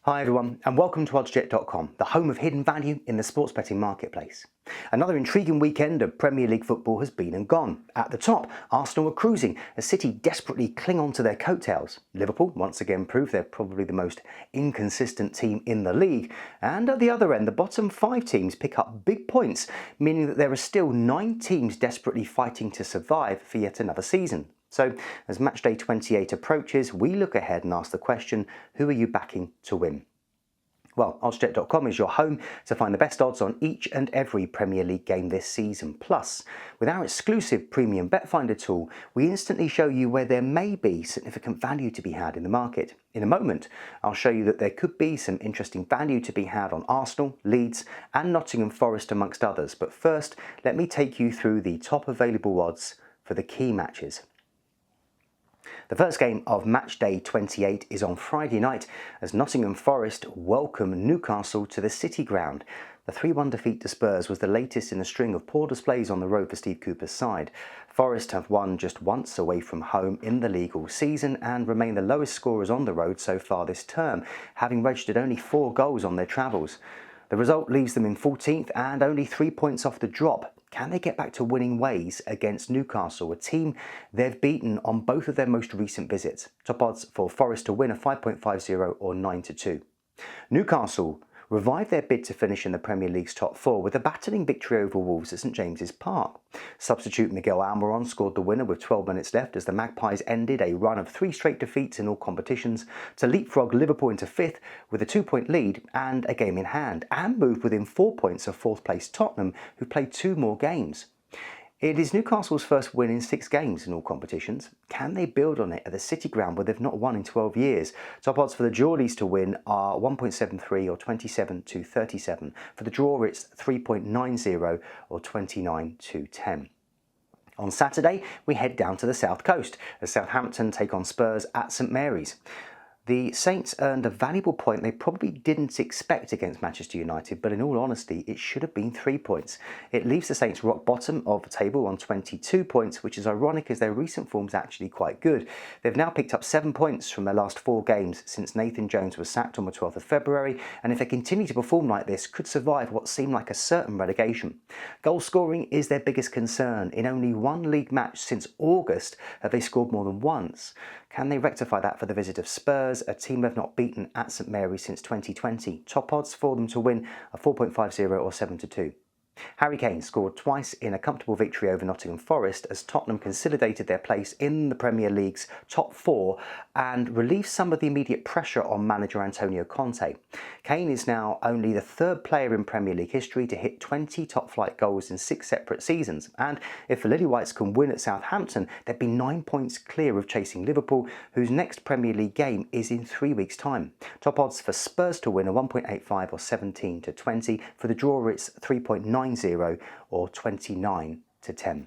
Hi everyone, and welcome to oddsjet.com, the home of hidden value in the sports betting marketplace. Another intriguing weekend of Premier League football has been and gone. At the top, Arsenal were cruising as City desperately cling on to their coattails. Liverpool once again proved they're probably the most inconsistent team in the league. And at the other end, the bottom 5 teams pick up big points, meaning that there are still 9 teams desperately fighting to survive for yet another season. So, as Matchday 28 approaches, we look ahead and ask the question, who are you backing to win? Well, oddsjet.com is your home to find the best odds on each and every Premier League game this season. Plus, with our exclusive premium Bet Finder tool, we instantly show you where there may be significant value to be had in the market. In a moment, I'll show you that there could be some interesting value to be had on Arsenal, Leeds and Nottingham Forest amongst others. But first, let me take you through the top available odds for the key matches. The first game of Matchday 28 is on Friday night as Nottingham Forest welcome Newcastle to the City ground. The 3-1 defeat to Spurs was the latest in a string of poor displays on the road for Steve Cooper's side. Forest have won just once away from home in the league all season and remain the lowest scorers on the road so far this term, having registered only 4 goals on their travels. The result leaves them in 14th and only 3 points off the drop. Can they get back to winning ways against Newcastle, a team they've beaten on both of their most recent visits? Top odds for Forest to win are 5.50 or 9-2. Newcastle revived their bid to finish in the Premier League's top 4 with a battering victory over Wolves at St James's Park. Substitute Miguel Almiron scored the winner with 12 minutes left as the Magpies ended a run of 3 straight defeats in all competitions to leapfrog Liverpool into 5th with a 2-point lead and a game in hand, and moved within 4 points of 4th place Tottenham, who played 2 more games. It is Newcastle's first win in 6 games in all competitions. Can they build on it at the City ground where they've not won in 12 years? Top odds for the Geordies to win are 1.73 or 27-37. For the draw, it's 3.90 or 29-10. On Saturday, we head down to the south coast as Southampton take on Spurs at St Mary's. The Saints earned a valuable point they probably didn't expect against Manchester United, but in all honesty, it should have been 3 points. It leaves the Saints rock bottom of the table on 22 points, which is ironic as their recent form's actually quite good. They've now picked up 7 points from their last 4 games since Nathan Jones was sacked on the 12th of February, and if they continue to perform like this, could survive what seemed like a certain relegation. Goal scoring is their biggest concern. In only 1 league match since August have they scored more than once. Can they rectify that for the visit of Spurs, a team they've not beaten at St Mary's since 2020? Top odds for them to win are 4.50 or 7-2. Harry Kane scored twice in a comfortable victory over Nottingham Forest as Tottenham consolidated their place in the Premier League's top 4 and relieved some of the immediate pressure on manager Antonio Conte. Kane is now only the 3rd player in Premier League history to hit 20 top-flight goals in 6 separate seasons, and if the Lily Whites can win at Southampton, they'd be 9 points clear of chasing Liverpool, whose next Premier League game is in 3 weeks' time. Top odds for Spurs to win are 1.85 or 17-20. For the draw, it's 3.90 or 29-10.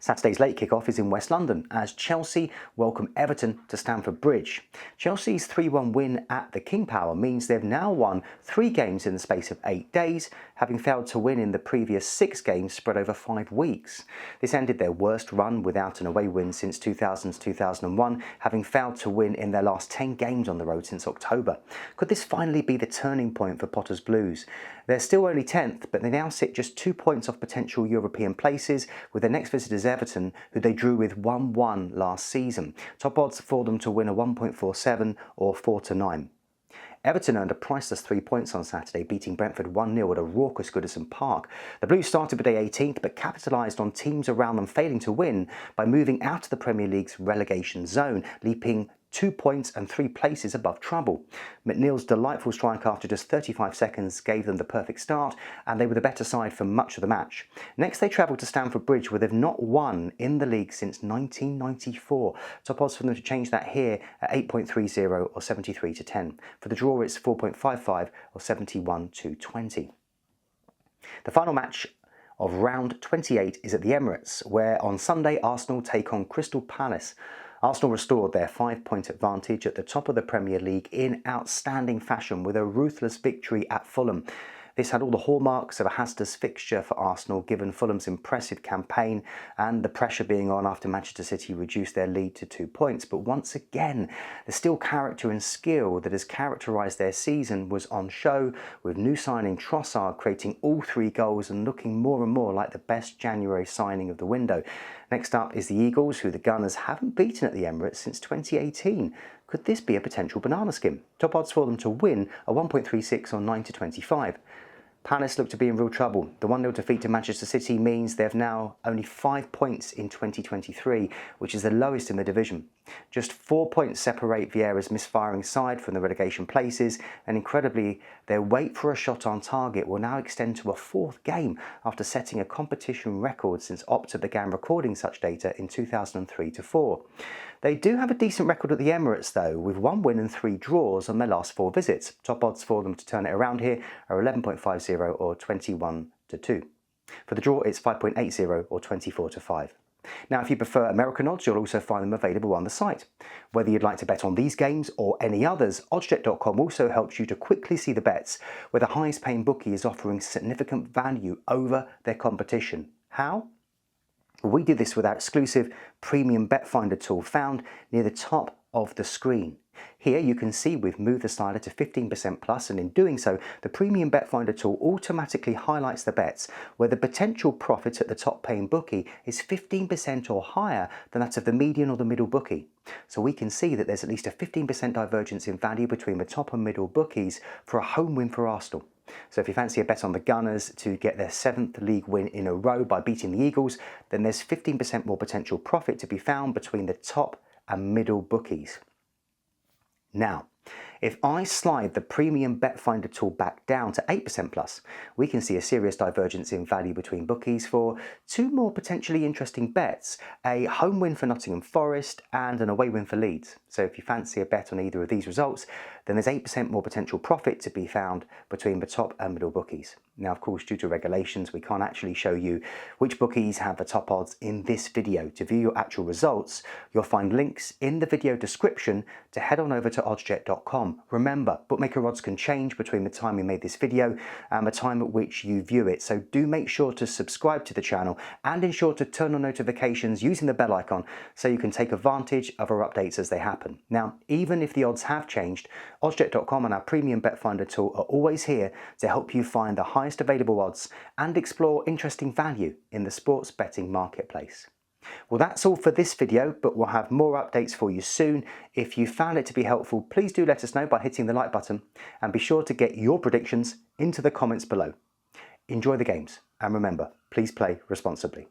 Saturday's late kick-off is in West London as Chelsea welcome Everton to Stamford Bridge. Chelsea's 3-1 win at the King Power means they've now won 3 games in the space of 8 days, having failed to win in the previous 6 games spread over 5 weeks. This ended their worst run without an away win since 2000-2001, having failed to win in their last 10 games on the road since October. Could this finally be the turning point for Potter's Blues? They're still only 10th, but they now sit just 2 points off potential European places, with their next visitors Everton, who they drew with 1-1 last season. Top odds for them to win are 1.47 or 4-9. Everton earned a priceless 3 points on Saturday, beating Brentford 1-0 at a raucous Goodison Park. The Blues started with day 18th, but capitalised on teams around them failing to win by moving out of the Premier League's relegation zone, leaping 2 points and 3 places above trouble. McNeil's delightful strike after just 35 seconds gave them the perfect start, and they were the better side for much of the match. Next, they travelled to Stamford Bridge, where they've not won in the league since 1994. Top odds for them to change that here at 8.30 or 73-10. For the draw, it's 4.55 or 71-20. The final match of round 28 is at the Emirates, where on Sunday Arsenal take on Crystal Palace. Arsenal restored their 5-point advantage at the top of the Premier League in outstanding fashion with a ruthless victory at Fulham. This had all the hallmarks of a Hasders fixture for Arsenal, given Fulham's impressive campaign and the pressure being on after Manchester City reduced their lead to 2 points. But once again, the still character and skill that has characterised their season was on show, with new signing Trossard creating all 3 goals and looking more and more like the best January signing of the window. Next up is the Eagles, who the Gunners haven't beaten at the Emirates since 2018. Could this be a potential banana skin? Top odds for them to win are 1.36 or 9 to 25. Palace look to be in real trouble. The 1-0 defeat to Manchester City means they've now only 5 points in 2023, which is the lowest in the division. Just 4 points separate Vieira's misfiring side from the relegation places, and incredibly, their wait for a shot on target will now extend to a 4th game after setting a competition record since Opta began recording such data in 2003-04. They do have a decent record at the Emirates though, with 1 win and 3 draws on their last 4 visits. Top odds for them to turn it around here are 11.50 or 21 to 2. For the draw, it's 5.80 or 24 to 5. Now, if you prefer American odds, you'll also find them available on the site. Whether you'd like to bet on these games or any others, oddsjet.com also helps you to quickly see the bets where the highest paying bookie is offering significant value over their competition. How? We do this with our exclusive premium bet finder tool found near the top of the screen. Here you can see we've moved the slider to 15% plus, and in doing so, the premium bet finder tool automatically highlights the bets where the potential profit at the top paying bookie is 15% or higher than that of the median or the middle bookie. So we can see that there's at least a 15% divergence in value between the top and middle bookies for a home win for Arsenal. So if you fancy a bet on the Gunners to get their 7th league win in a row by beating the Eagles, then there's 15% more potential profit to be found between the top and middle bookies. Now, if I slide the premium bet finder tool back down to 8% plus, we can see a serious divergence in value between bookies for 2 more potentially interesting bets: a home win for Nottingham Forest and an away win for Leeds. So if you fancy a bet on either of these results, then there's 8% more potential profit to be found between the top and middle bookies. Now, of course, due to regulations, we can't actually show you which bookies have the top odds in this video. To view your actual results, you'll find links in the video description to head on over to oddsjet.com. Remember, bookmaker odds can change between the time we made this video and the time at which you view it, so do make sure to subscribe to the channel and ensure to turn on notifications using the bell icon so you can take advantage of our updates as they happen. Now, even if the odds have changed, oddsjet.com and our premium bet finder tool are always here to help you find the highest available odds and explore interesting value in the sports betting marketplace. Well, that's all for this video, but we'll have more updates for you soon. If you found it to be helpful, please do let us know by hitting the like button, and be sure to get your predictions into the comments below. Enjoy the games, and remember, please play responsibly.